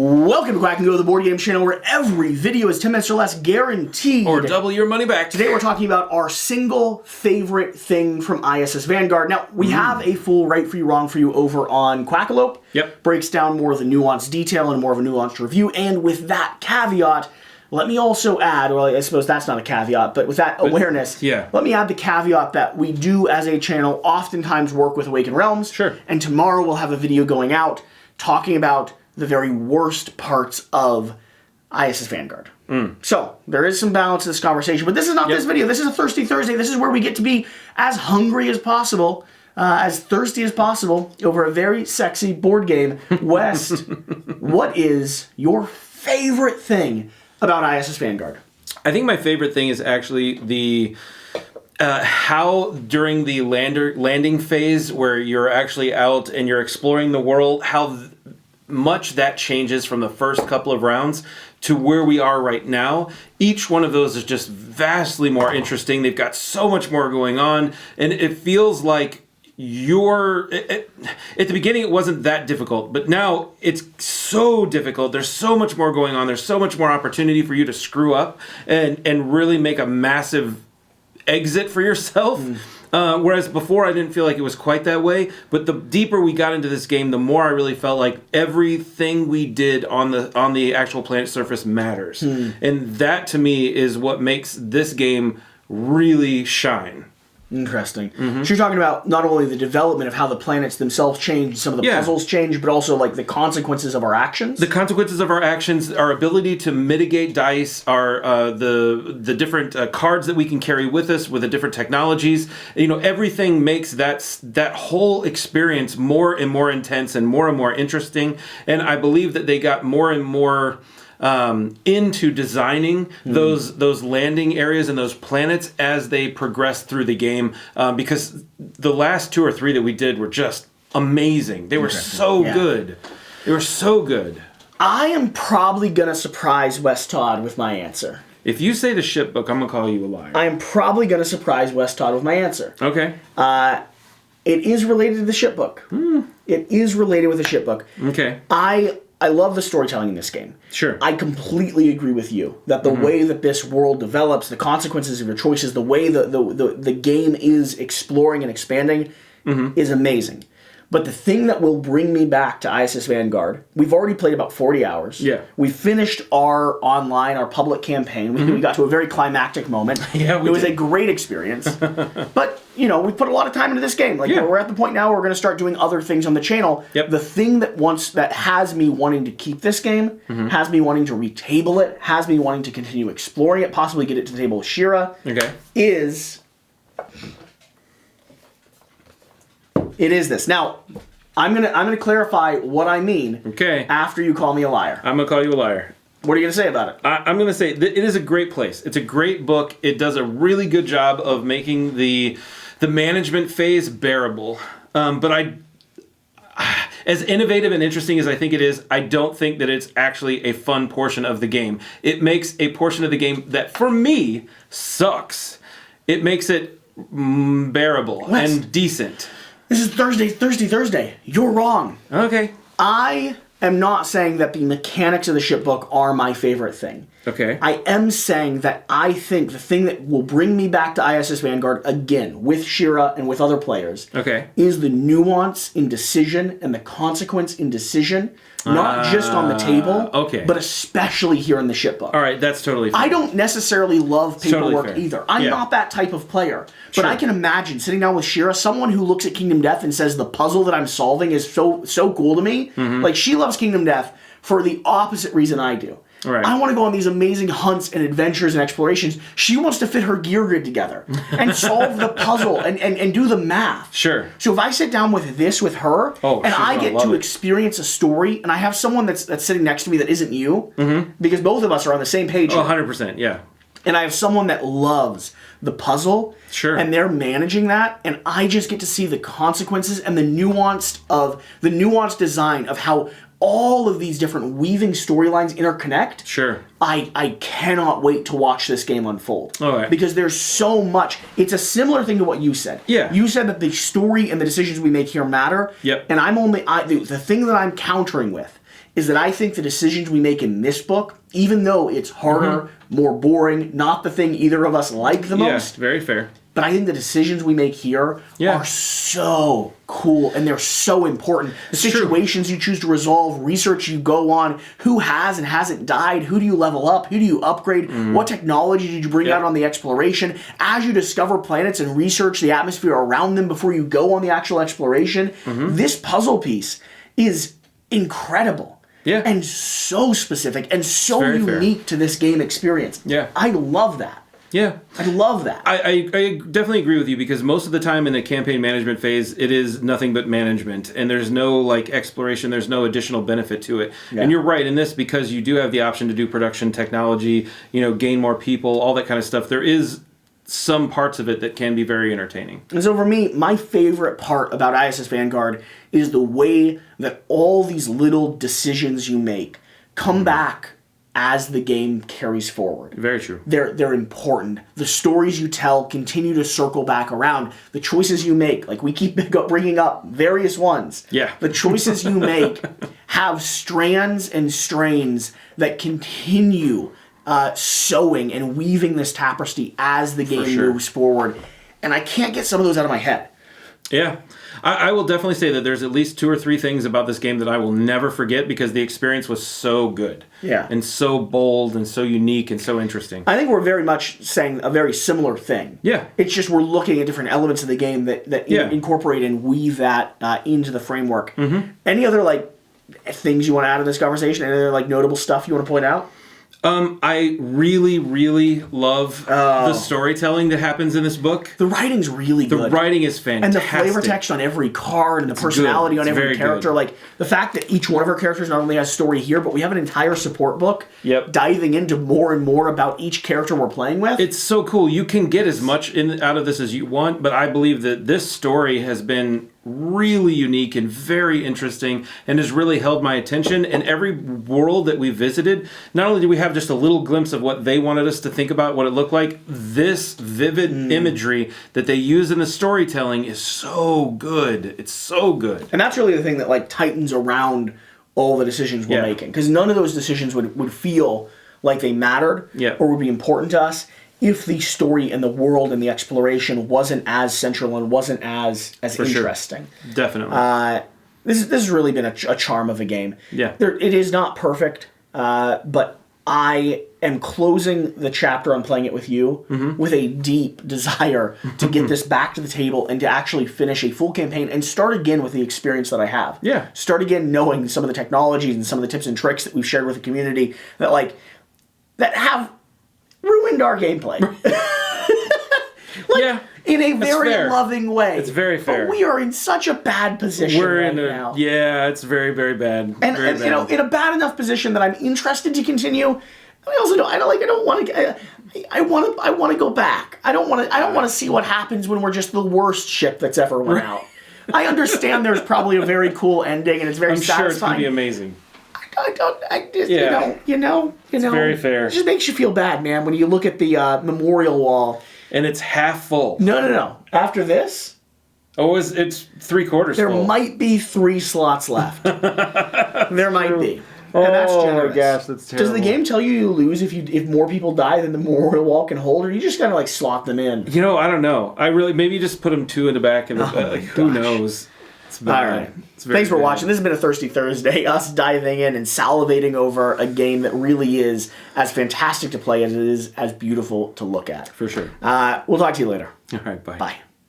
Welcome to Quack&Co, the board game channel where every video is 10 minutes or less guaranteed. Or double your money back. Today we're talking about our single favorite thing from ISS Vanguard. Now, we have a full right for you, wrong for you over on Quackalope. Yep. Breaks down more of the nuanced detail and more of a nuanced review. And with that caveat, let me also add, well, I suppose that's not a caveat, but with that awareness, let me add the caveat that we do as a channel oftentimes work with Awakened Realms. Sure. And tomorrow we'll have a video going out talking about the very worst parts of ISS Vanguard. So, there is some balance to this conversation, but this is not this video. This is a Thirsty Thursday. This is where we get to be as hungry as possible, as thirsty as possible, over a very sexy board game. West, what is your favorite thing about ISS Vanguard? I think my favorite thing is actually the how during the landing phase where you're actually out and you're exploring the world, how much that changes from the first couple of rounds to where we are right now. Each one of those is just vastly more interesting. They've got so much more going on, and it feels like at the beginning it wasn't that difficult, but now it's so difficult. There's so much more going on. There's so much more opportunity for you to screw up and really make a massive exit for yourself. Whereas before I didn't feel like it was quite that way, but the deeper we got into this game, the more I really felt like everything we did on the actual planet surface matters. And that to me is what makes this game really shine. Interesting. So you're talking about not only the development of how the planets themselves change, some of the puzzles change, but also like the consequences of our actions? The consequences of our actions, our ability to mitigate dice, our the different cards that we can carry with us with the different technologies. You know, everything makes that whole experience more and more intense and more interesting. And I believe that they got more and more into designing those landing areas and those planets as they progressed through the game, because the last 2 or 3 that we did were just amazing. They were so good. They were so good. I am probably going to surprise West Todd with my answer. If you say the ship book, I'm going to call you a liar. I am probably going to surprise West Todd with my answer. Okay. It is related to the ship book. It is related with the ship book. Okay. I love the storytelling in this game. Sure. I completely agree with you that the way that this world develops, the consequences of your choices, the way the game is exploring and expanding is amazing. But the thing that will bring me back to ISS Vanguard, we've already played about 40 hours. Yeah. We finished our public campaign. We got to a very climactic moment. Yeah, it was a great experience. But, you know, we put a lot of time into this game. Like, we're at the point now where we're going to start doing other things on the channel. The thing that has me wanting to keep this game, has me wanting to retable it, has me wanting to continue exploring it, possibly get it to the table with Shira, is... It is this. Now, I'm gonna clarify what I mean after you call me a liar. I'm going to call you a liar. What are you going to say about it? I'm going to say that it is a great place. It's a great book. It does a really good job of making the management phase bearable. But as innovative and interesting as I think it is, I don't think that it's actually a fun portion of the game. It makes a portion of the game that, for me, sucks. It makes it bearable and decent. This is Thirsty Thursday. You're wrong. Okay. I am not saying that the mechanics of the ship book are my favorite thing. Okay. I am saying that I think the thing that will bring me back to ISS Vanguard again, with Shira and with other players, is the nuance in decision and the consequence in decision, not just on the table, but especially here in the ship book. All right, that's totally fair. I don't necessarily love paperwork either. I'm not that type of player. But I can imagine sitting down with Shira, someone who looks at Kingdom Death and says the puzzle that I'm solving is so cool to me. Like, she loves Kingdom Death for the opposite reason I do. Right. I want to go on these amazing hunts and adventures and explorations. She wants to fit her gear grid together and solve the puzzle and do the math. Sure. So if I sit down with this with her and I get to experience a story and I have someone that's sitting next to me that isn't you, because both of us are on the same page. Oh, 100%, yeah. And I have someone that loves the puzzle, and they're managing that, and I just get to see the consequences and the nuanced design of how all of these different weaving storylines interconnect. I cannot wait to watch this game unfold. Because there's so much. It's a similar thing to what you said. You said that the story and the decisions we make here matter. And the thing that I'm countering with is that I think the decisions we make in this book, even though it's harder, more boring, not the thing either of us like the most. Yeah, very fair. But I think the decisions we make here are so cool, and they're so important. The situations you choose to resolve, research you go on, who has and hasn't died, who do you level up, who do you upgrade, what technology did you bring out on the exploration. As you discover planets and research the atmosphere around them before you go on the actual exploration, this puzzle piece is incredible. Yeah. And so specific and so unique to this game experience. Yeah. I love that. Yeah. I love that. I definitely agree with you, because most of the time in the campaign management phase, it is nothing but management, and there's no like exploration, there's no additional benefit to it. Yeah. And you're right in this, because you do have the option to do production technology, gain more people, all that kind of stuff. There is some parts of it that can be very entertaining. And so for me, my favorite part about ISS Vanguard is the way that all these little decisions you make come back as the game carries forward. Very true. They're important. The stories you tell continue to circle back around. The choices you make, like we keep bringing up various ones. Yeah. The choices you make have strands and strains that continue sewing and weaving this tapestry as the game moves forward. And I can't get some of those out of my head. Yeah. I will definitely say that there's at least 2 or 3 things about this game that I will never forget, because the experience was so good. Yeah. And so bold and so unique and so interesting. I think we're very much saying a very similar thing. Yeah. It's just we're looking at different elements of the game that incorporate and weave that into the framework. Any other things you want to add to this conversation? Any other notable stuff you want to point out? I really, really love the storytelling that happens in this book. The writing's really good. The writing is fantastic. And the flavor text on every card and the personality on every character. Like, the fact that each one of our characters not only has story here, but we have an entire support book diving into more and more about each character we're playing with. It's so cool. You can get as much out of this as you want, but I believe that this story has been really unique and very interesting and has really held my attention. And every world that we visited, not only do we have just a little glimpse of what they wanted us to think about what it looked like, this vivid imagery that they use in the storytelling is so good. It's so good. And that's really the thing that tightens around all the decisions we're making, because none of those decisions would feel like they mattered or would be important to us if the story and the world and the exploration wasn't as central and wasn't as interesting. Sure. Definitely. This has really been a charm of a game. Yeah. It is not perfect, but I am closing the chapter on playing it with you with a deep desire to get this back to the table and to actually finish a full campaign and start again with the experience that I have. Yeah. Start again knowing some of the technologies and some of the tips and tricks that we've shared with the community that have ruined our gameplay. In a very loving way. It's very fair. But we are in such a bad position now. Yeah, it's very, very bad. And in a bad enough position that I'm interested to continue. I also don't. I want to go back. I don't want to see what happens when we're just the worst ship that's ever went out. I understand there's probably a very cool ending and it's very satisfying. I'm sure it's going to be amazing. It's very fair. It just makes you feel bad, man, when you look at the memorial wall. And it's half full. No. After this... Oh, it's 3/4 full. There might be 3 slots left. There might be. And that's generous. Oh my gosh, that's terrible. Does the game tell you lose if more people die than the memorial wall can hold, or you just kind of slot them in? I don't know. Maybe just put them 2 in the back and who knows? It's bad. All right. Thanks for watching. This has been a Thirsty Thursday, us diving in and salivating over a game that really is as fantastic to play as it is as beautiful to look at. For sure. We'll talk to you later. All right, bye. Bye.